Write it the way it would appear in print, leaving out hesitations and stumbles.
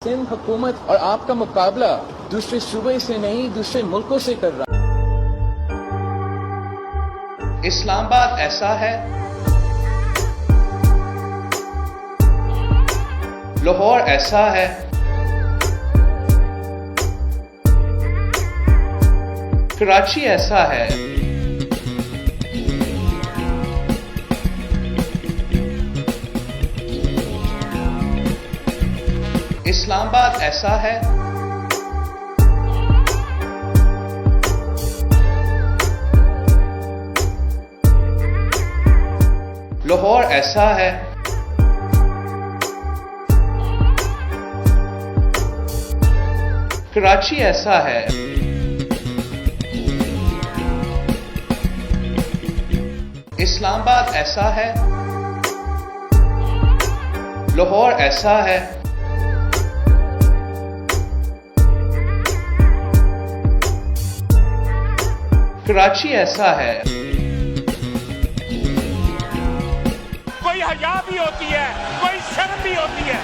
सिंध हुकूमत और आपका मुकाबला दूसरे सूबे से नहीं, दूसरे मुल्कों से कर रहा है। इस्लामाबाद ऐसा है, लाहौर ऐसा है, कराची ऐसा है, इस्लामाबाद ऐसा है, लाहौर ऐसा है, कराची ऐसा है, इस्लामाबाद ऐसा है, लाहौर ऐसा है, कराची ऐसा है। कोई हया भी होती है, कोई शर्म भी होती है।